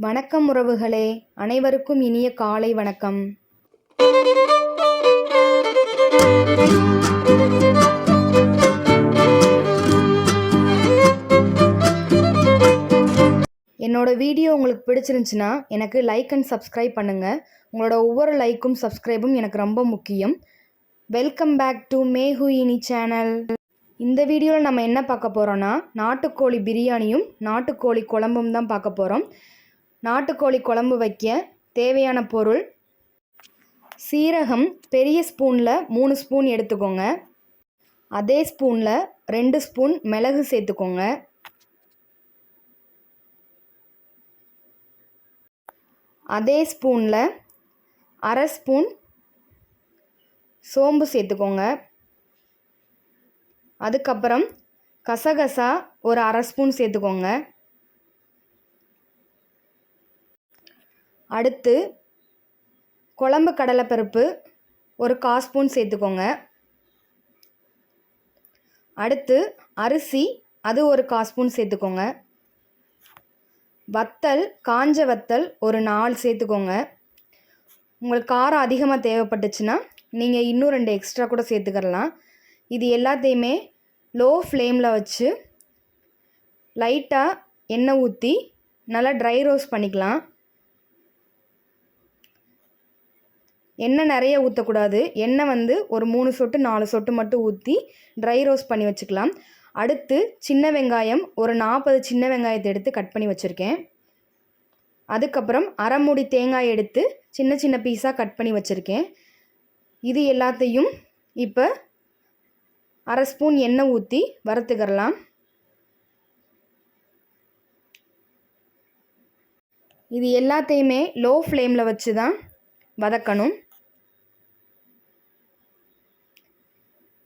வணக்கம் உறவுகளே, அனைவருக்கும் இனிய காலை வணக்கம். என்னோட வீடியோ உங்களுக்கு பிடிச்சிருந்துச்சுன்னா எனக்கு லைக் அண்ட் சப்ஸ்கிரைப் பண்ணுங்கள். உங்களோட ஒவ்வொரு லைக்கும் சப்ஸ்கிரைபும் எனக்கு ரொம்ப முக்கியம். வெல்கம் பேக் டு மேஹுயினி சேனல். இந்த வீடியோவில் நம்ம என்ன பார்க்க போகிறோன்னா, நாட்டுக்கோழி பிரியாணியும் நாட்டுக்கோழி குழம்பும் தான் பார்க்க போகிறோம். நாட்டுக்கோழி குழம்பு வைக்க தேவையான பொருள்: சீரகம் பெரிய ஸ்பூனில் 3 ஸ்பூன் எடுத்துக்கோங்க. அதே ஸ்பூனில் 2 ஸ்பூன் மிளகு சேர்த்துக்கோங்க. அதே ஸ்பூனில் 1/2 ஸ்பூன் சோம்பு சேர்த்துக்கோங்க. அதுக்கப்புறம் கசகசா ஒரு 1/2 ஸ்பூன் சேர்த்துக்கோங்க. அடுத்து குழம்பு கடலைப்பருப்பு ஒரு 1/4 ஸ்பூன் சேர்த்துக்கோங்க. அடுத்து அரிசி, அது ஒரு 1/4 ஸ்பூன் சேர்த்துக்கோங்க. வத்தல், காஞ்ச வத்தல் ஒரு 4 சேர்த்துக்கோங்க. உங்களுக்கு காரம் அதிகமாக தேவைப்பட்டுச்சுன்னா நீங்கள் இன்னும் 2 எக்ஸ்ட்ரா கூட சேர்த்துக்கலாம். இது எல்லாத்தையுமே லோ ஃப்ளேமில் வச்சு லைட்டாக எண்ணெய் ஊற்றி நல்லா ட்ரை ரோஸ்ட் பண்ணிக்கலாம். எண்ணெய் நிறைய ஊற்றக்கூடாது. எண்ணெய் ஒரு 3 சொட்டு 4 சொட்டு மட்டும் ஊற்றி ட்ரை ரோஸ்ட் பண்ணி வச்சுக்கலாம். அடுத்து சின்ன வெங்காயம் ஒரு 40 சின்ன வெங்காயத்தை எடுத்து கட் பண்ணி வச்சுருக்கேன். அதுக்கப்புறம் 1/2 மூடி தேங்காய் எடுத்து சின்ன சின்ன பீஸாக கட் பண்ணி வச்சுருக்கேன். இது எல்லாத்தையும் இப்போ 1/2 ஸ்பூன் எண்ணெய் ஊற்றி வறுத்துக்கிறலாம். இது எல்லாத்தையுமே லோ ஃப்ளேமில் வச்சு தான் வதக்கணும்.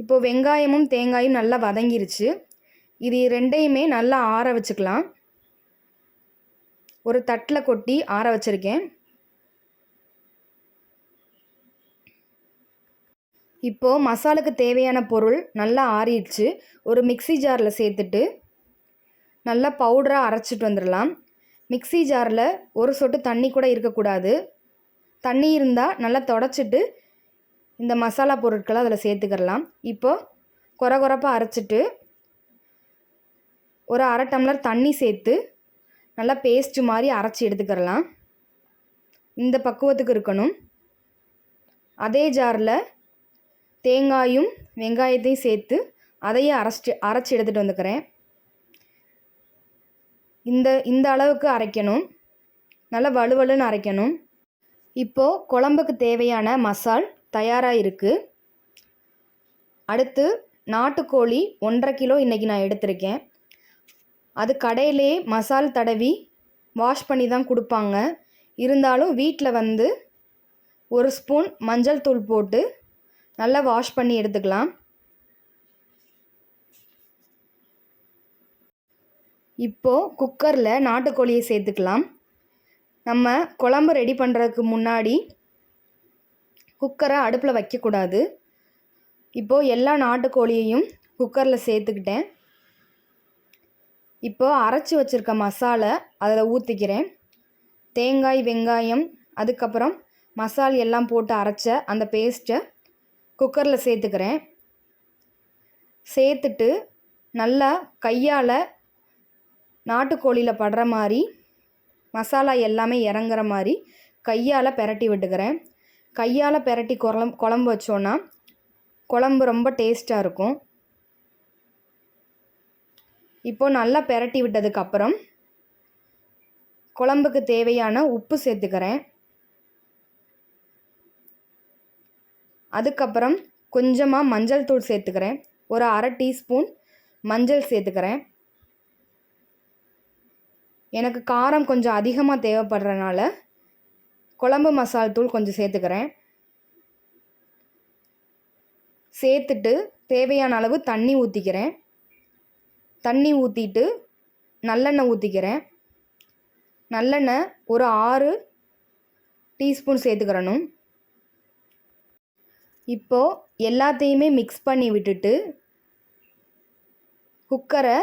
இப்போது வெங்காயமும் தேங்காயும் நல்லா வதங்கிருச்சு. இது ரெண்டையுமே நல்லா ஆற வச்சுக்கலாம். ஒரு தட்டில் கொட்டி ஆற வச்சுருக்கேன். இப்போது மசாலுக்கு தேவையான பொருள் நல்லா ஆறிடுச்சு. ஒரு மிக்ஸி ஜாரில் சேர்த்துட்டு நல்லா பவுடராக அரைச்சிட்டு வந்துடலாம். மிக்ஸி ஜாரில் ஒரு சொட்டு தண்ணி கூட இருக்கக்கூடாது. தண்ணி இருந்தால் நல்லா தொடச்சிட்டு இந்த மசாலா பொருட்களை அதில் சேர்த்துக்கலாம். இப்போது கொரகொரப்பாக அரைச்சிட்டு ஒரு 1/2 டம்ளர் தண்ணி சேர்த்து நல்லா பேஸ்ட்டு மாதிரி அரைச்சி எடுத்துக்கிறலாம். இந்த பக்குவத்துக்கு இருக்கணும். அதே ஜாரில் தேங்காயும் வெங்காயத்தையும் சேர்த்து அதையே அரைச்சி எடுத்துகிட்டு வந்துக்கிறேன். இந்த அளவுக்கு அரைக்கணும். நல்லா வலுவலுன்னு அரைக்கணும். இப்போது குழம்புக்கு தேவையான மசால் தயாராக இருக்குது. அடுத்து நாட்டுக்கோழி 1.5 கிலோ இன்றைக்கி நான் எடுத்திருக்கேன். அது கடையிலே மசால் தடவி வாஷ் பண்ணி தான் கொடுப்பாங்க. இருந்தாலும் வீட்டில் 1 ஸ்பூன் மஞ்சள் தூள் போட்டு நல்லா வாஷ் பண்ணி எடுத்துக்கலாம். இப்போது குக்கரில் நாட்டுக்கோழியை சேர்த்துக்கலாம். நம்ம குழம்பு ரெடி பண்ணுறதுக்கு முன்னாடி குக்கரை அடுப்பில் வைக்கக்கூடாது. இப்போது எல்லா நாட்டுக்கோழியையும் குக்கரில் சேர்த்துக்கிட்டேன். இப்போது அரைச்சி வச்சுருக்க மசாலா அதில் ஊற்றிக்கிறேன். தேங்காய், வெங்காயம், அதுக்கப்புறம் மசால் எல்லாம் போட்டு அரைச்ச அந்த பேஸ்ட்டை குக்கரில் சேர்த்துக்கிறேன். சேர்த்துட்டு நல்லா கையால் நாட்டுக்கோழியில் படுற மாதிரி மசாலா எல்லாமே இறங்குற மாதிரி கையால் பெரட்டி விட்டுக்கிறேன். கையால் பெரட்டி குழம்பு வச்சோன்னா குழம்பு ரொம்ப டேஸ்ட்டாக இருக்கும். இப்போது நல்லா பெரட்டி விட்டதுக்கப்புறம் குழம்புக்கு தேவையான உப்பு சேர்த்துக்கிறேன். அதுக்கப்புறம் கொஞ்சமாக மஞ்சள் தூள் சேர்த்துக்கிறேன். ஒரு 1/2 டீஸ்பூன் மஞ்சள் சேர்த்துக்கிறேன். எனக்கு காரம் கொஞ்சம் அதிகமாக தேவைப்படுறனால குழம்பு மசால் தூள் கொஞ்சம் சேர்த்துக்கிறேன். சேர்த்துட்டு தேவையான அளவு தண்ணி ஊற்றிக்கிறேன். தண்ணி ஊற்றிட்டு நல்லெண்ணெய் ஊற்றிக்கிறேன். நல்லெண்ணெய் ஒரு 6 டீஸ்பூன் சேர்த்துக்கிறணும். இப்போது எல்லாத்தையுமே மிக்ஸ் பண்ணி விட்டுட்டு குக்கரை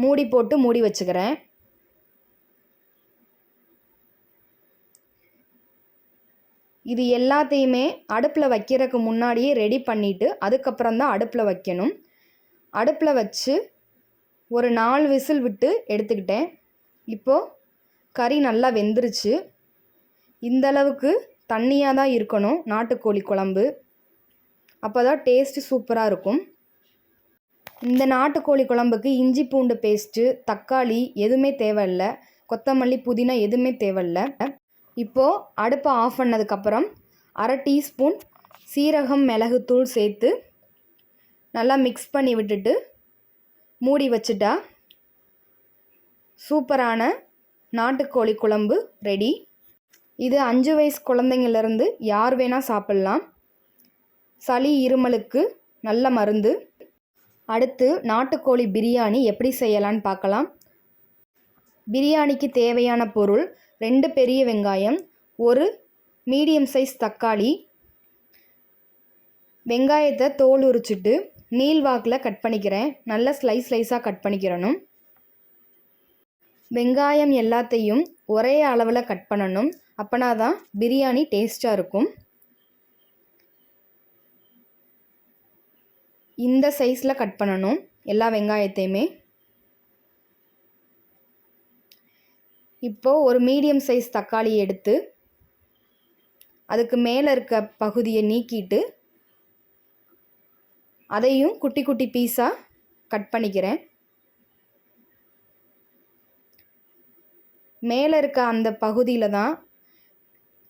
மூடி போட்டு மூடி வச்சுக்கிறேன். இது எல்லாத்தையுமே அடுப்பில் வைக்கிறதுக்கு முன்னாடியே ரெடி பண்ணிவிட்டு அதுக்கப்புறம் தான் அடுப்பில் வைக்கணும். அடுப்பில் வச்சு ஒரு 4 விசில் விட்டு எடுத்துக்கிட்டேன். இப்போது கறி நல்லா வெந்துருச்சு. இந்தளவுக்கு தண்ணியாக தான் இருக்கணும் நாட்டுக்கோழி குழம்பு. அப்போ தான் டேஸ்ட்டு சூப்பராக இருக்கும். இந்த நாட்டுக்கோழி குழம்புக்கு இஞ்சி பூண்டு பேஸ்ட்டு, தக்காளி எதுவுமே தேவையில்லை, கொத்தமல்லி புதினா எதுவுமே தேவையில்லை. இப்போது அடுப்பை ஆஃப் பண்ணதுக்கப்புறம் 1/2 டீஸ்பூன் சீரகம் மிளகுத்தூள் சேர்த்து நல்லா மிக்ஸ் பண்ணி விட்டுட்டு மூடி வச்சுட்டா சூப்பரான நாட்டுக்கோழி குழம்பு ரெடி. இது 5 வயசு குழந்தைங்கள்லேருந்து யார் வேணால் சாப்பிட்லாம். சளி இருமலுக்கு நல்ல மருந்து. அடுத்து நாட்டுக்கோழி பிரியாணி எப்படி செய்யலான்னு பார்க்கலாம். பிரியாணிக்கு தேவையான பொருள் 2 பெரிய வெங்காயம், 1 மீடியம் சைஸ் தக்காளி. வெங்காயத்தை தோல் உரிச்சிட்டு நீள்வாக்கில் கட் பண்ணிக்கிறேன். நல்ல ஸ்லைஸாக கட் பண்ணிக்கிறணும். வெங்காயம் எல்லாத்தையும் ஒரே அளவில் கட் பண்ணணும். அப்போனா தான் பிரியாணி டேஸ்ட்டாக இருக்கும். இந்த சைஸில் கட் பண்ணணும் எல்லா வெங்காயத்தையுமே. இப்போது ஒரு மீடியம் சைஸ் தக்காளி எடுத்து அதுக்கு மேலே இருக்க பகுதியை நீக்கிட்டு அதையும் குட்டி குட்டி பீஸாக கட் பண்ணிக்கிறேன். மேலே இருக்க அந்த பகுதியில் தான்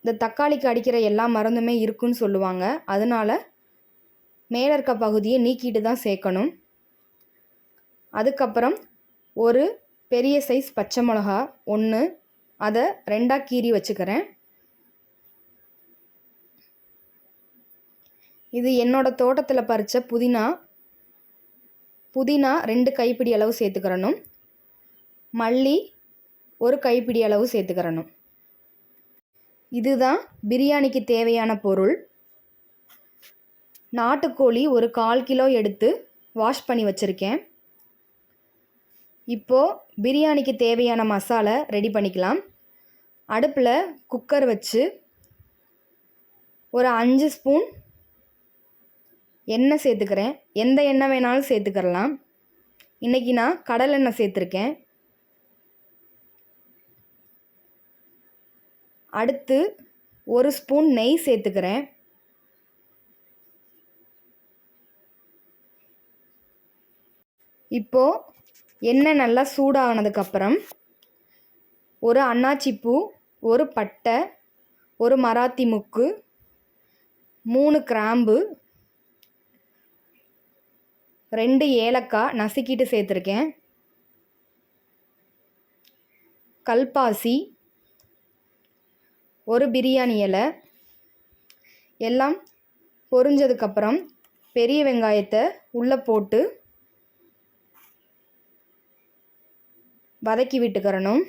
இந்த தக்காளிக்கு அடிக்கிற எல்லா மருந்துமே இருக்குன்னு சொல்லுவாங்க. அதனால் மேலே இருக்க பகுதியை நீக்கிட்டு தான் சேர்க்கணும். அதுக்கப்புறம் ஒரு பெரிய சைஸ் பச்சை மிளகா 1, அதை 2ஆக கீறி வச்சுக்கிறேன். இது என்னோடய தோட்டத்தில் பறித்த புதினா 2 கைப்பிடி அளவு சேர்த்துக்கிறணும். மல்லி 1 கைப்பிடி அளவு சேர்த்துக்கிறணும். இதுதான் பிரியாணிக்கு தேவையான பொருள். நாட்டுக்கோழி ஒரு 1/4 கிலோ எடுத்து வாஷ் பண்ணி வச்சுருக்கேன். இப்போது பிரியாணிக்கு தேவையான மசாலா ரெடி பண்ணிக்கலாம். அடுப்பில் குக்கர் வச்சு ஒரு 5 ஸ்பூன் எண்ணெய் சேர்த்துக்கிறேன். எந்த எண்ணெய் வேணாலும் சேர்த்துக்கிறலாம். இன்றைக்கி நான் கடலெண்ணெய் சேர்த்துருக்கேன். அடுத்து 1 ஸ்பூன் நெய் சேர்த்துக்கிறேன். இப்போது எண்ணெய் நல்லா சூடானதுக்கப்புறம் ஒரு அன்னாச்சிப்பூ, 1 பட்டை, 1 மராத்தி முக்கு, 3 கிராம்பு, 2 ஏலக்காய் நசுக்கிட்டு சேர்த்துருக்கேன். கல்பாசி, 1 பிரியாணி இலை எல்லாம் பொரிஞ்சதுக்கப்புறம் பெரிய வெங்காயத்தை உள்ளே போட்டு வதக்கி விட்டுக்கிறணும்.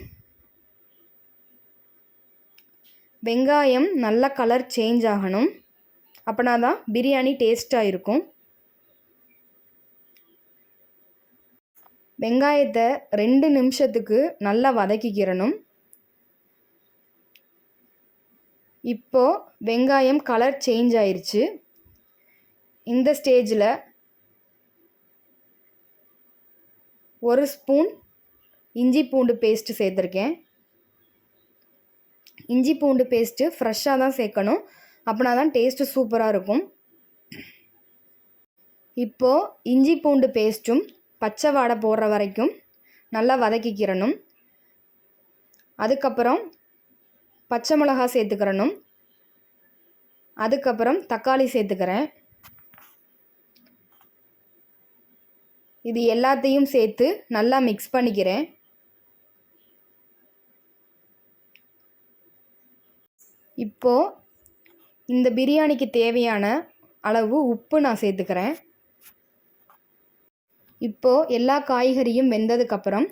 வெங்காயம் நல்ல கலர் சேஞ்ச் ஆகணும். அப்படின்னா தான் பிரியாணி டேஸ்ட்டாக இருக்கும். வெங்காயத்தை 2 நிமிஷத்துக்கு நல்லா வதக்கிக்கிறணும். இப்போது வெங்காயம் கலர் சேஞ்ச் ஆயிடுச்சு. இந்த ஸ்டேஜில் 1 ஸ்பூன் இஞ்சி பூண்டு பேஸ்ட்டு சேர்த்துருக்கேன். இஞ்சி பூண்டு பேஸ்ட்டு ஃப்ரெஷ்ஷாக தான் சேர்க்கணும். அப்படின்னா தான் டேஸ்ட்டு சூப்பராக இருக்கும். இப்போது இஞ்சி பூண்டு பேஸ்ட்டும் பச்சை வாடை போடுற வரைக்கும் நல்லா வதக்கிக்கிறணும். அதுக்கப்புறம் பச்சை மிளகா சேர்த்துக்கிறணும். அதுக்கப்புறம் தக்காளி சேர்த்துக்கிறேன். இது எல்லாத்தையும் சேர்த்து நல்லா மிக்ஸ் பண்ணிக்கிறேன். இப்போது இந்த பிரியாணிக்கு தேவையான அளவு உப்பு நான் சேர்த்துக்கிறேன். இப்போது எல்லா காய்கறியும் வெந்ததுக்கப்புறம்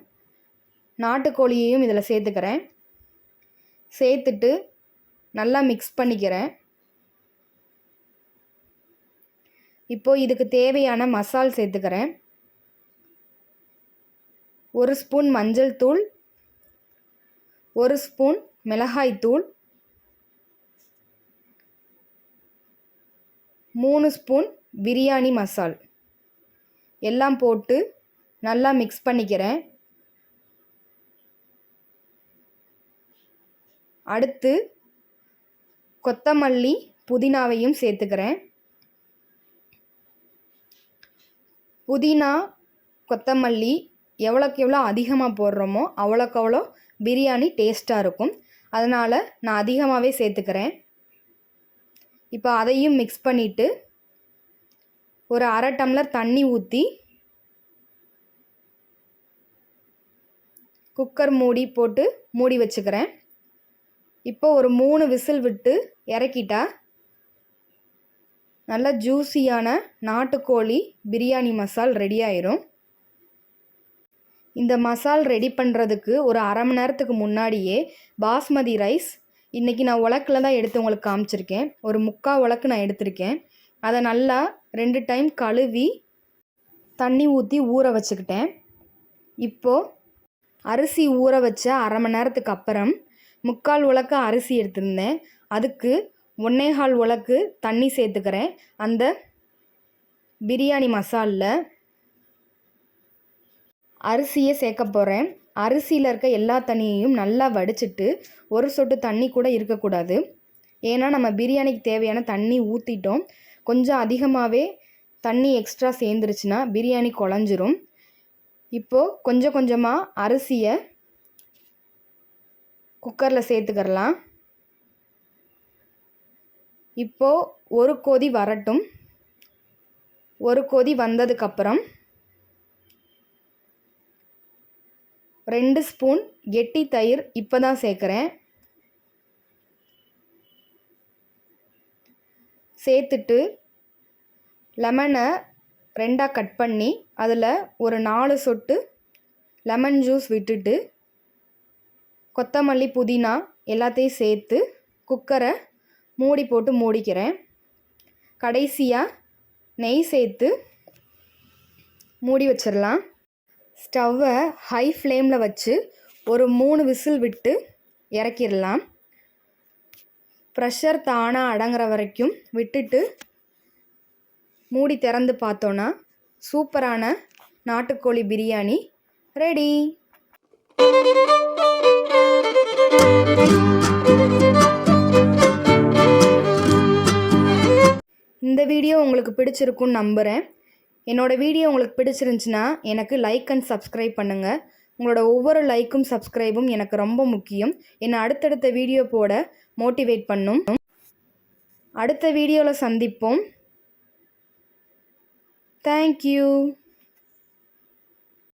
நாட்டுக்கோழியையும் இதில் சேர்த்துக்கிறேன். சேர்த்துட்டு நல்லா மிக்ஸ் பண்ணிக்கிறேன். இப்போது இதுக்கு தேவையான மசால் சேர்த்துக்கிறேன். 1 ஸ்பூன் மஞ்சள் தூள், 1 ஸ்பூன் மிளகாய் தூள், 3 ஸ்பூன் பிரியாணி மசால் எல்லாம் போட்டு நல்லா மிக்ஸ் பண்ணிக்கிறேன். அடுத்து கொத்தமல்லி புதினாவையும் சேர்த்துக்கிறேன். புதினா கொத்தமல்லி எவ்வளோக்கு எவ்வளோ அதிகமாக போடுறோமோ அவ்வளோக்கு அவ்வளோ பிரியாணி டேஸ்ட்டாக இருக்கும். அதனால் நான் அதிகமாகவே சேர்த்துக்கிறேன். இப்போ அதையும் மிக்ஸ் பண்ணிவிட்டு ஒரு அரை டம்ளர் தண்ணி ஊற்றி குக்கர் மூடி போட்டு மூடி வச்சுக்கிறேன். இப்போ ஒரு 3 விசில் விட்டு இறக்கிட்டா நல்லா ஜூஸியான நாட்டுக்கோழி பிரியாணி மசால் ரெடி ஆயிரும். இந்த மசால் ரெடி பண்ணுறதுக்கு ஒரு அரை மணி நேரத்துக்கு முன்னாடியே பாஸ்மதி ரைஸ் இன்றைக்கி நான் உலக்கில் தான் எடுத்து உங்களுக்கு காமிச்சிருக்கேன். ஒரு 3/4 உலக்கு நான் எடுத்திருக்கேன். அதை நல்லா 2 டைம் கழுவி தண்ணி ஊற்றி ஊற வச்சுக்கிட்டேன். இப்போது அரிசி ஊற வச்ச அரை மணி நேரத்துக்கு அப்புறம் 3/4 உலக்கு அரிசி எடுத்திருந்தேன். அதுக்கு 1/4 உலக்கு தண்ணி சேர்த்துக்கிறேன். அந்த பிரியாணி மசாலில் அரிசியை சேர்க்க போகிறேன். அரிசியில் இருக்க எல்லா தண்ணியையும் நல்லா வடிச்சிட்டு ஒரு சொட்டு தண்ணி கூட இருக்கக்கூடாது. ஏன்னா நம்ம பிரியாணிக்கு தேவையான தண்ணி ஊற்றிட்டோம். கொஞ்சம் அதிகமாகவே தண்ணி எக்ஸ்ட்ரா சேர்ந்துருச்சுன்னா பிரியாணி குழஞ்சிரும். இப்போது கொஞ்சம் கொஞ்சமாக அரிசியை குக்கரில் சேர்த்துக்கிறலாம். இப்போது ஒரு கொதி வரட்டும். ஒரு கொதி வந்ததுக்கப்புறம் 2 ஸ்பூன் கெட்டி தயிர் இப்போ தான் சேர்க்குறேன். சேர்த்துட்டு லெமனை 2ஆக கட் பண்ணி அதில் ஒரு 4 சொட்டு லெமன் ஜூஸ் விட்டுட்டு கொத்தமல்லி புதினா எல்லாத்தையும் சேர்த்து குக்கரை மூடி போட்டு மூடிக்கிறேன். கடைசியாக நெய் சேர்த்து மூடி வச்சிடலாம். ஸ்டவ்வை ஹை ஃப்ளேமில் வச்சு ஒரு 3 விசில் விட்டு இறக்கிடலாம். ப்ரெஷர் தானாக அடங்குற வரைக்கும் விட்டுட்டு மூடி திறந்து பார்த்தோன்னா சூப்பரான நாட்டுக்கோழி பிரியாணி ரெடி. இந்த வீடியோ உங்களுக்கு பிடிச்சிருக்குன்னு நம்புகிறேன். என்னோடய வீடியோ உங்களுக்கு பிடிச்சிருந்துச்சுன்னா எனக்கு லைக் அண்ட் சப்ஸ்கிரைப் பண்ணுங்கள். உங்களோட ஒவ்வொரு லைக்கும் சப்ஸ்கிரைபும் எனக்கு ரொம்ப முக்கியம். என்னை அடுத்தடுத்த வீடியோ போட மோட்டிவேட் பண்ணும். அடுத்த வீடியோவில் சந்திப்போம். தேங்க்யூ.